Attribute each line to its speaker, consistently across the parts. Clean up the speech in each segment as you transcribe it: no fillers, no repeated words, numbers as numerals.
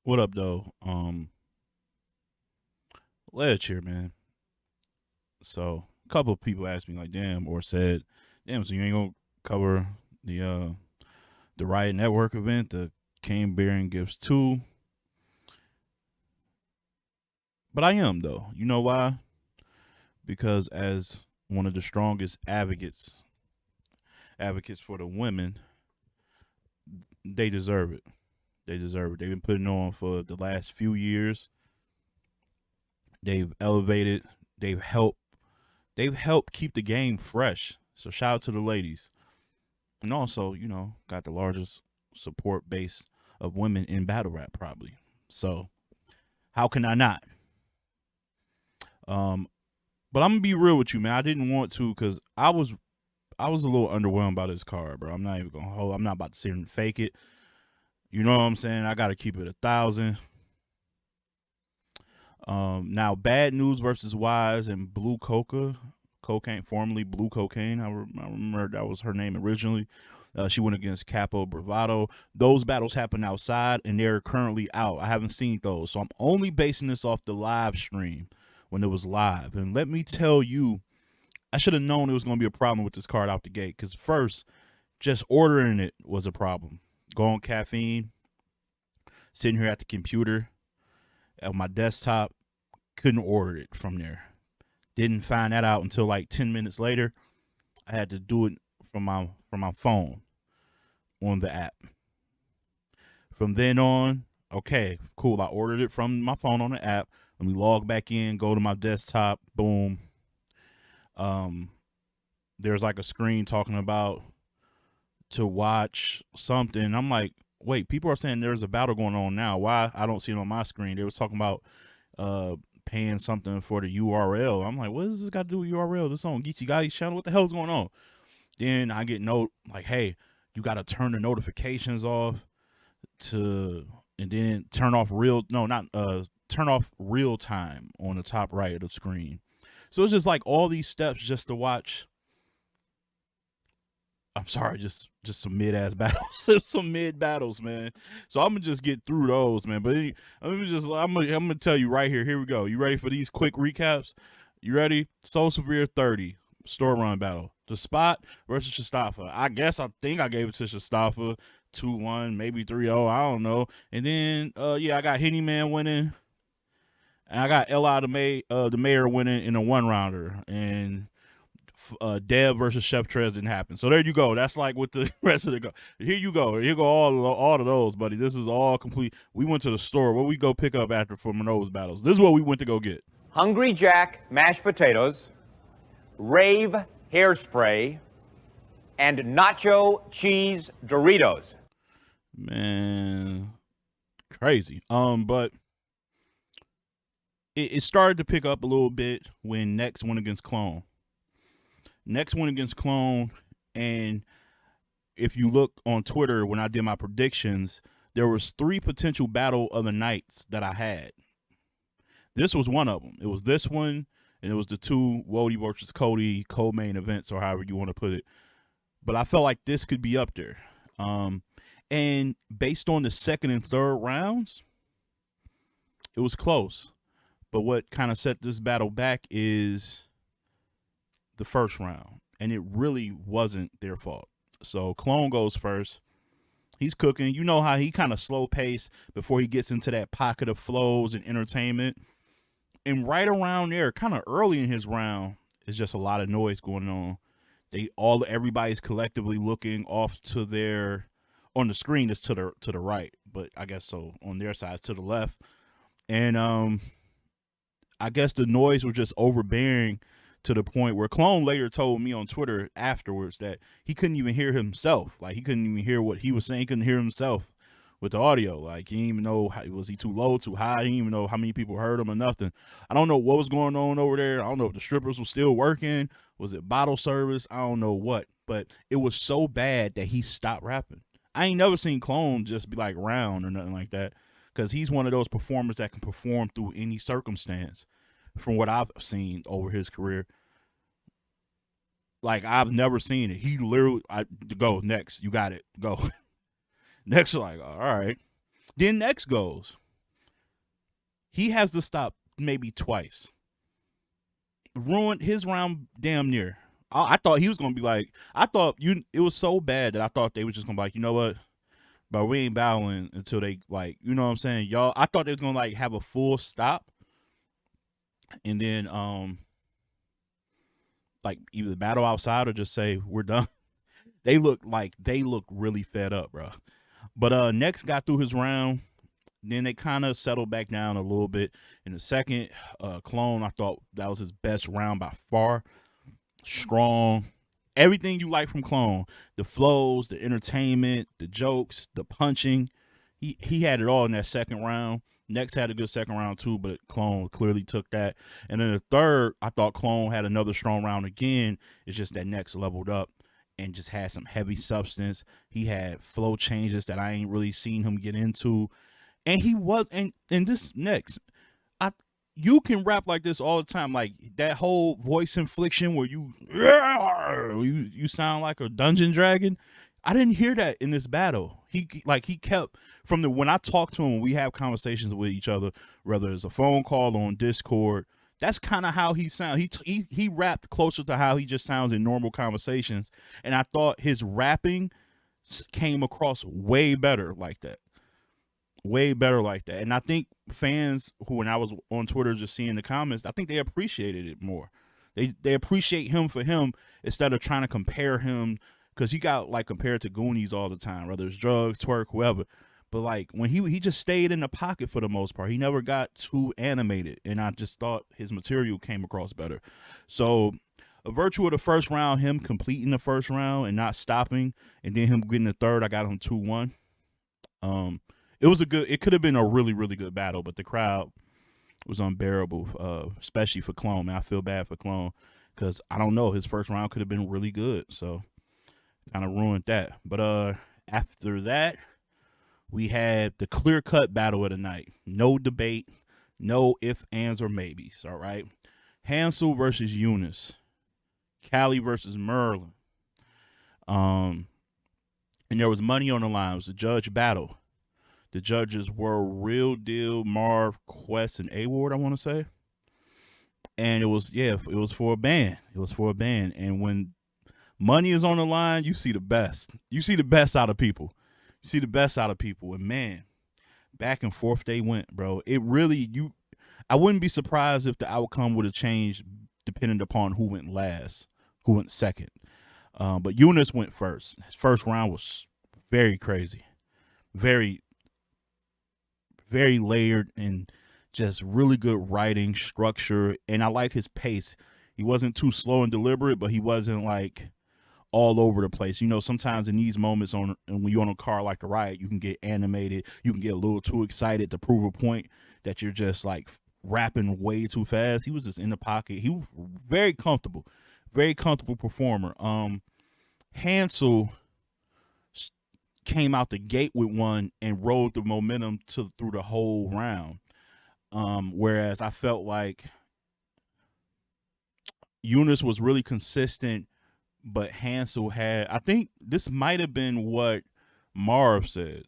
Speaker 1: What up, though? Ledge here, man. So, a couple of people asked me, like, damn, or said, damn, so you ain't gonna cover the uh the Riot Network event, the Cane Bearing Gifts 2. But I am, though. You know why? Because as one of the strongest advocates for the women, they deserve it. They deserve it. They've been putting on for the last few years. They've elevated. They've helped. They've helped keep the game fresh. So shout out to the ladies. And also, got the largest support base of women in battle rap, probably. So how can I not? Um, but I'm gonna be real with you, man. I didn't want to because I was a little underwhelmed by this card, bro. I'm not even gonna hold. I'm not about to sit here and fake it. You know what I'm saying? I gotta keep it 1,000. Now Bad News versus Wise and Blue Cocaine, formerly Blue Cocaine. I remember that was her name originally. She went against Capo Bravado. Those battles happened outside, and they're currently out. I haven't seen those, so I'm only basing this off the live stream when it was live. And let me tell you, I should have known it was going to be a problem with this card out the gate. Because first, just ordering it was a problem. Going caffeine, sitting here at the computer, at my desktop, couldn't order it from there. Didn't find that out until like 10 minutes later. I had to do it from my phone on the app. From then on, okay, cool. I ordered it from my phone on the app. Let me log back in, go to my desktop, boom. Um, there's like a screen talking about to watch something. I'm like, wait, people are saying there's a battle going on now. Why I don't see it on my screen? They was talking about paying something for the URL. I'm like, what does this got to do with URL? This on Geechi Gotti's channel. What the hell's going on? Then I get note like, hey, you got to turn the notifications off to, and then turn off turn off real time on the top right of the screen. So it's just like all these steps just to watch. I'm sorry, just some mid ass battles, some mid battles, man. So I'm gonna just get through those, man. But I'm gonna tell you right here. Here we go. You ready for these quick recaps? You ready? Soul Severe 30 store run battle. The Spot versus Shastafa. I think I gave it to Shastafa 2-1, maybe 3-0. I don't know. And then I got Henny Man winning. And I got Ella the mayor winning in a one rounder. And Dev versus Chef Trez didn't happen. So there you go. That's like with the rest of the go. Here you go. Here you go. All of those, buddy. This is all complete. We went to the store. What we go pick up after from those battles? This is what we went to go get.
Speaker 2: Hungry Jack mashed potatoes, Rave hairspray, and nacho cheese Doritos.
Speaker 1: Man, crazy. But it started to pick up a little bit when Next went against Clone. Next went against Clone, and if you look on Twitter when I did my predictions, there was 3 potential battle of the nights that I had. This was one of them. It was this one, and it was the 2 Wody versus Cody co-main events, or however you want to put it. But I felt like this could be up there. And based on the second and third rounds, it was close. But what kind of set this battle back is the first round, and it really wasn't their fault. So Clone goes first. He's cooking. You know how he kind of slow pace before he gets into that pocket of flows and entertainment. And right around there, kind of early in his round, is just a lot of noise going on. Everybody's collectively looking off to their on the screen is to the right, but I guess so on their side to the left. And I guess the noise was just overbearing to the point where Clone later told me on Twitter afterwards that he couldn't even hear himself. Like, he couldn't even hear what he was saying. He couldn't hear himself with the audio. Like, he didn't even know, was he too low, too high? He didn't even know how many people heard him or nothing. I don't know what was going on over there. I don't know if the strippers were still working. Was it bottle service? I don't know what. But it was so bad that he stopped rapping. I ain't never seen Clone just be like round or nothing like that, because he's one of those performers that can perform through any circumstance from what I've seen over his career. Like, I've never seen it. He literally, go next. You got it. Go. Next, like, all right. Then next goes. He has to stop maybe twice. Ruined his round damn near. I thought he was gonna be like, I thought it was so bad that I thought they were just gonna be like, you know what, but we ain't battling until they, like, you know what I'm saying, y'all. I thought they was gonna like have a full stop, and then like either battle outside or just say we're done. They look really fed up, bro. But next got through his round. Then they kind of settled back down a little bit. In the second, Clone, I thought that was his best round by far. Strong. Everything you like from Clone. The flows, the entertainment, the jokes, the punching. He had it all in that second round. Next had a good second round too, but Clone clearly took that. And then the third, I thought Clone had another strong round again. It's just that Next leveled up and just had some heavy substance. He had flow changes that I ain't really seen him get into. And he was, and this Next, you can rap like this all the time, like that whole voice inflection where you sound like a dungeon dragon. I didn't hear that in this battle. He kept from the when I talk to him, we have conversations with each other, whether it's a phone call or on Discord. That's kind of how he sounds. He rapped closer to how he just sounds in normal conversations, and I thought his rapping came across way better like that. Way better like that. And I think fans who, when I was on Twitter just seeing the comments, I think they appreciated it more. They appreciate him for him instead of trying to compare him, because he got like compared to Goonies all the time, whether it's drugs, twerk, whoever. But like when he just stayed in the pocket for the most part. He never got too animated, and I just thought his material came across better. So a virtue of the first round, him completing the first round and not stopping, and then him getting the third, I got him 2-1. It could have been a really, really good battle, but the crowd was unbearable, especially for Clone. Man, I feel bad for Clone because I don't know, his first round could have been really good, so kind of ruined that. But after that, we had the clear-cut battle of the night. No debate, no ifs, ands, or maybes, all right? Hansel versus Eunice. Callie versus Merlin. And there was money on the line. It was a judge battle. The judges were Real Deal, Marv, Quest, and A-Ward, I want to say. And it was for a band. It was for a band. And when money is on the line, you see the best. You see the best out of people. You see the best out of people. And man, back and forth they went, bro. I wouldn't be surprised if the outcome would have changed depending upon who went last, who went second. But Eunice went first. His first round was very crazy. Very, very layered and just really good writing, structure, and I like his pace. He wasn't too slow and deliberate, but he wasn't like all over the place. You know, sometimes in these moments and when you're on a car like the Riot, you can get animated, you can get a little too excited to prove a point that you're just like rapping way too fast. He was just in the pocket. He was very comfortable performer. Hansel came out the gate with one and rode the momentum through the whole round. Whereas I felt like Eunice was really consistent, but Hansel I think this might have been what Marv said.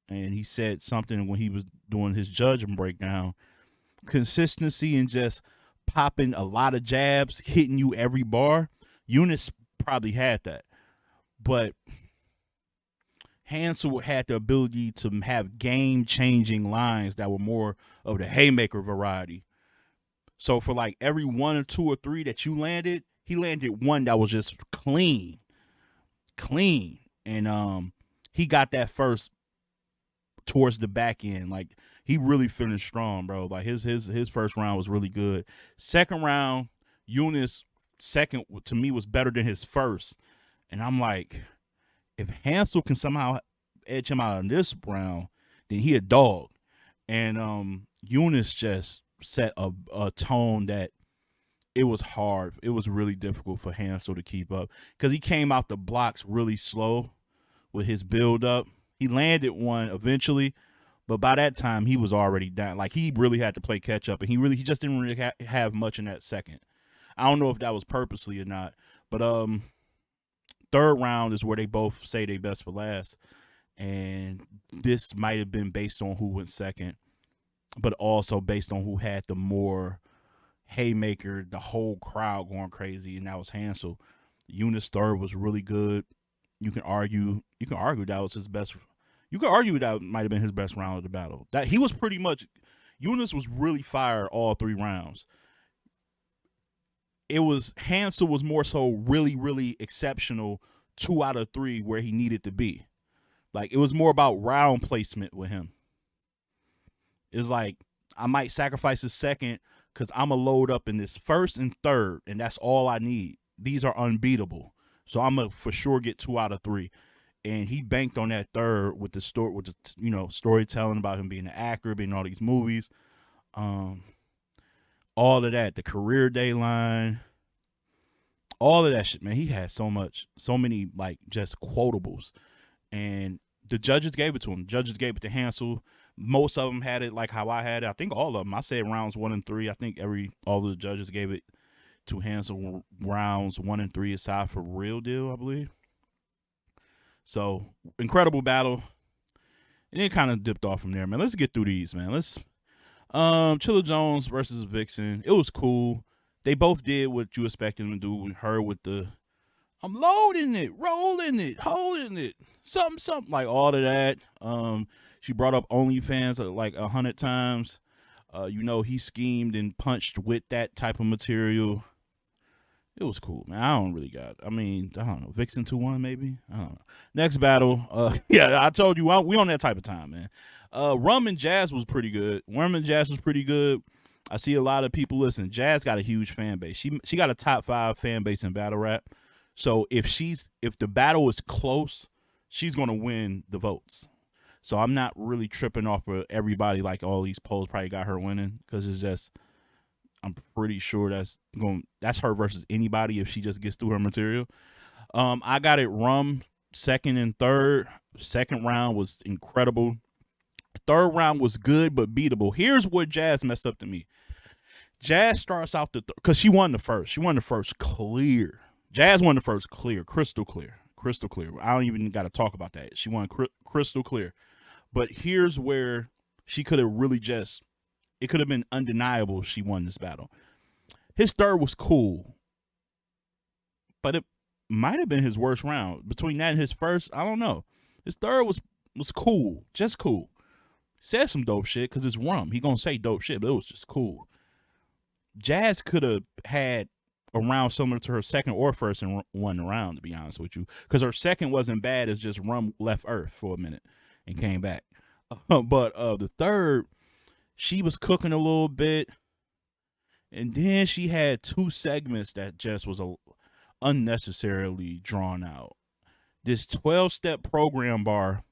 Speaker 1: And he said something when he was doing his judging breakdown. Consistency and just popping a lot of jabs, hitting you every bar. Eunice probably had that. But Hansel had the ability to have game-changing lines that were more of the haymaker variety. So for like every one or two or three that you landed, he landed one that was just clean. And he got that first towards the back end. Like he really finished strong, bro. Like his first round was really good. Second round, Eunice second to me was better than his first. And I'm like, if Hansel can somehow edge him out in this round, then he a dog. And Eunice just set a tone that it was hard. It was really difficult for Hansel to keep up because he came out the blocks really slow with his build up. He landed one eventually, but by that time he was already down. Like he really had to play catch up, and he just didn't really have much in that second. I don't know if that was purposely or not, but third round is where they both say they best for last, and this might have been based on who went second. but also based on who had the more haymaker, the whole crowd going crazy, and that was Hansel. Eunice third was really good. You can argue that was his best. You could argue that might have been his best round of the battle. That he was pretty much. Eunice was really fire all 3 rounds. It was Hansel was more so really exceptional 2 out of 3 where he needed to be. Like it was more about round placement with him. It's like I might sacrifice a second because I'm going to load up in this first and third, and that's all I need. These are unbeatable. So I'm going to for sure get 2 out of 3. And he banked on that third with the story, with the storytelling about him being an actor, being in all these movies, all of that, the career day line, all of that shit, man. He had so many like just quotables, and the judges gave it to him. The judges gave it to Hansel. Most of them had it like how I had it. I think all of them. I said rounds 1 and 3. I think all of the judges gave it to Hansel rounds 1 and 3 aside for Real Deal, I believe. So incredible battle. And it kind of dipped off from there, man. Let's get through these, man. Let's Chilla Jones versus Vixen. It was cool. They both did what you expected them to do. Her with the I'm loading it, rolling it, holding it, something like all of that. She brought up OnlyFans like 100 times. He schemed and punched with that type of material. It was cool, man. I don't know. Vixen 2-1 maybe. I don't know. Next battle. Yeah, I told you we on that type of time, man. Rum and Jazz was pretty good. I see a lot of people listen. Jazz got a huge fan base. She got a top 5 fan base in battle rap. So if the battle is close, she's gonna win the votes. So I'm not really tripping off of everybody like all these polls probably got her winning because it's just I'm pretty sure that's her versus anybody if she just gets through her material. I got it Rum second and third. Second round was incredible. Third round was good but beatable. Here's what Jazz messed up to me. Jazz starts out because she won the first. She won the first clear. Jazz won the first clear, crystal clear. I don't even got to talk about that. She won crystal clear. But here's where she could have really it could have been undeniable she won this battle. His third was cool, but it might have been his worst round. Between that and his first, I don't know. His third was cool, just cool. Said some dope shit because it's Rum. He gonna say dope shit, but it was just cool. Jazz could have had a round similar to her second or first and won the round, to be honest with you, because her second wasn't bad. It's just Rum left Earth for a minute and came back. But the third, she was cooking a little bit, and then she had 2 segments that just was unnecessarily drawn out. This 12-step program bar,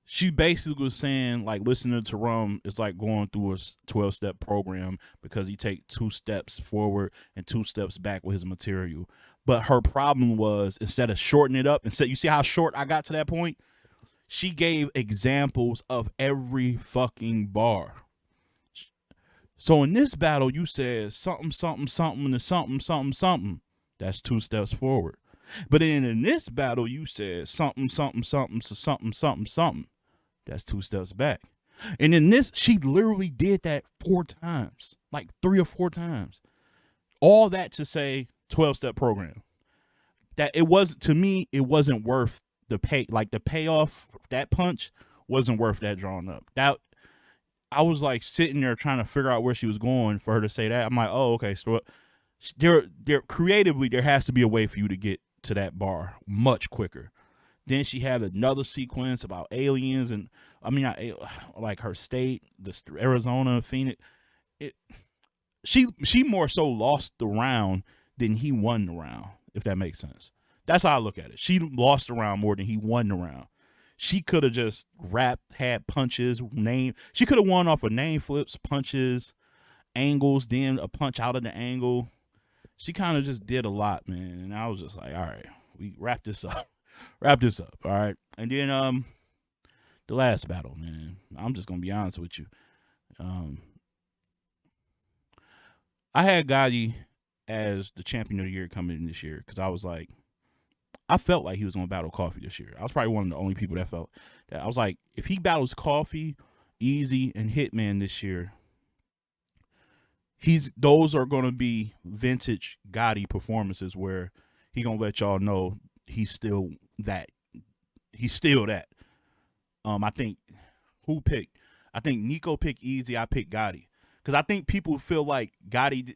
Speaker 1: she basically was saying like listening to Rum is like going through a 12-step program because he take 2 steps forward and 2 steps back with his material. But her problem was instead of shortening it up, you see how short I got to that point? She gave examples of every fucking bar. So in this battle, you said something to something. That's 2 steps forward. But then in this battle, you said something to something. That's 2 steps back. And in this, she literally did that 4 times, like 3 or 4 times. All that to say 12-step program. That it wasn't worth the payoff. That punch wasn't worth that drawn up. That I was like sitting there trying to figure out where she was going for her to say that. I'm like, oh, okay. So there creatively, there has to be a way for you to get to that bar much quicker. Then she had another sequence about aliens and like her state, Arizona, Phoenix. She more so lost the round than he won the round, if that makes sense. That's how I look at it. She lost the round more than he won the round. She could have just rapped, had punches, she could have won off of name flips, punches, angles, then a punch out of the angle. She kind of just did a lot, man. And I was just like, all right, we wrap this up. All right. And then the last battle, man. I'm just gonna be honest with you. I had Gotti as the champion of the year coming in this year because I felt like he was gonna battle Coffee this year. I was probably one of the only people that felt that. I was like, if he battles Coffee, Easy and Hitman this year, those are gonna be vintage Gotti performances where he gonna let y'all know he's still that. He's still that. I think I think Nico picked Easy. I picked Gotti because I think people feel like Gotti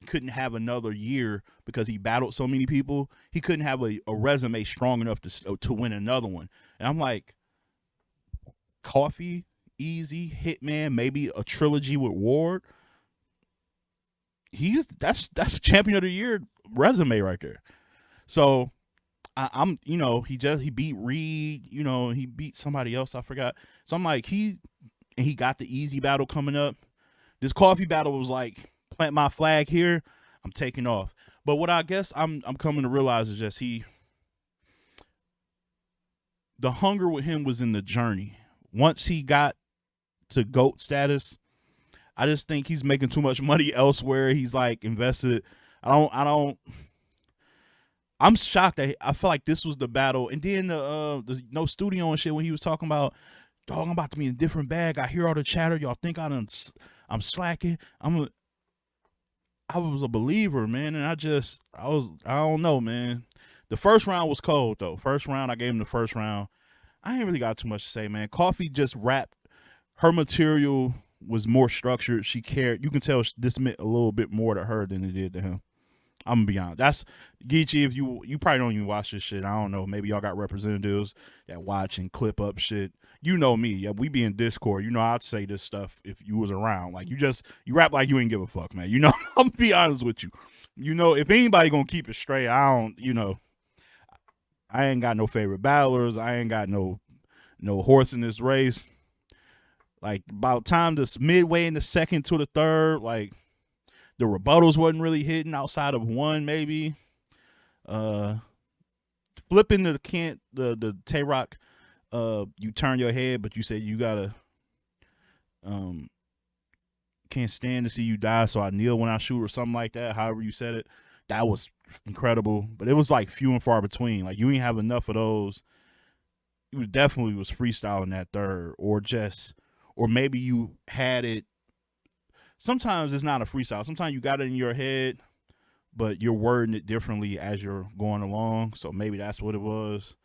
Speaker 1: couldn't have another year because he battled so many people. He couldn't have a resume strong enough to win another one. And I'm like, Coffee, Easy, Hitman, maybe a trilogy with Ward. That's champion of the year resume right there. So I'm he beat Reed, he beat somebody else, I forgot. So I'm like, he got the Easy battle coming up. This Coffee battle was like, plant my flag here, I'm taking off. But what I guess I'm coming to realize is just the hunger with him was in the journey. Once he got to GOAT status, I just think he's making too much money elsewhere. He's like invested. I'm shocked that I feel like this was the battle. And then the no studio and shit when he was talking about, dog, I'm about to be in a different bag. I hear all the chatter. Y'all think I'm slacking. I was a believer, man. And I don't know, man. The first round was cold though. First round, I gave him the first round. I ain't really got too much to say, man. Coffee just rapped. Her material was more structured. She cared. You can tell this meant a little bit more to her than it did to him. I'm gonna be honest. That's Geechi. If you probably don't even watch this shit. I don't know. Maybe y'all got representatives that watch and clip up shit. You know me. Yeah, we be in Discord. You know I'd say this stuff if you was around. Like you rap like you ain't give a fuck, man. You know, I'm gonna be honest with you. You know, if anybody gonna keep it straight, I ain't got no favorite battlers. I ain't got no horse in this race. Like about time this midway in the second to the third, like the rebuttals wasn't really hitting outside of one maybe. Flipping the Tay-Rock, you turn your head, but you said you gotta can't stand to see you die, so I kneel when I shoot or something like that. However you said it, that was incredible. But it was like few and far between. Like you ain't have enough of those. You definitely was freestyling that third, or maybe you had it. Sometimes it's not a freestyle. Sometimes you got it in your head, but you're wording it differently as you're going along. So maybe that's what it was.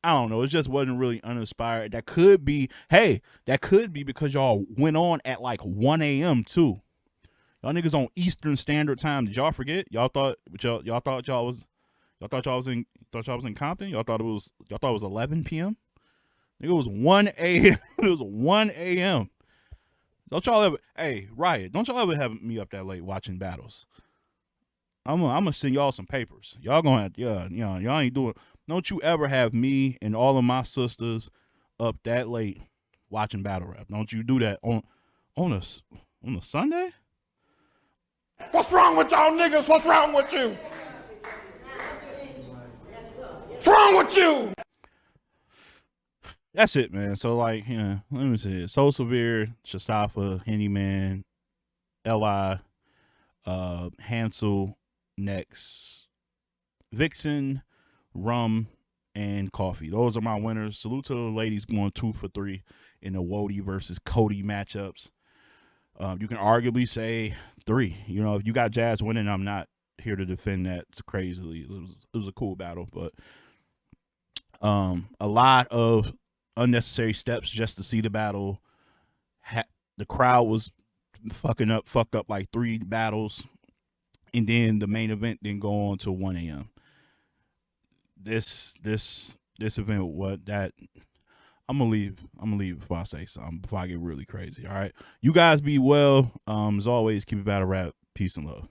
Speaker 1: I don't know. It just wasn't really uninspired. That could be because y'all went on at like 1 a.m. too. Y'all niggas on Eastern Standard Time. Did y'all forget? Y'all thought y'all was in Compton? Y'all thought it was 11 p.m.? It was 1 a.m. It was 1 a.m. Don't y'all ever, hey, Riot, don't y'all ever have me up that late watching battles? I'm gonna send y'all some papers. Y'all gonna have, y'all ain't doing, don't you ever have me and all of my sisters up that late watching battle rap. Don't you do that on a Sunday?
Speaker 3: What's wrong with y'all niggas? What's wrong with you? What's wrong with you?
Speaker 1: That's it, man. So like, let me see it. So Severe, Shastafa, Hennyman, Li, Hansel, next, Vixen, Rum, and Coffee. Those are my winners. Salute to the ladies going 2 for 3 in the Wody versus Cody matchups. You can arguably say 3. You know, if you got Jazz winning, I'm not here to defend that crazily. It was a cool battle, but a lot of unnecessary steps just to see the battle. The crowd was fucked up like 3 battles, and then the main event didn't go on till 1 a.m. This event, I'm gonna leave before I say something, before I get really crazy. All right, you guys be well. As always, keep it battle rap. Peace and love.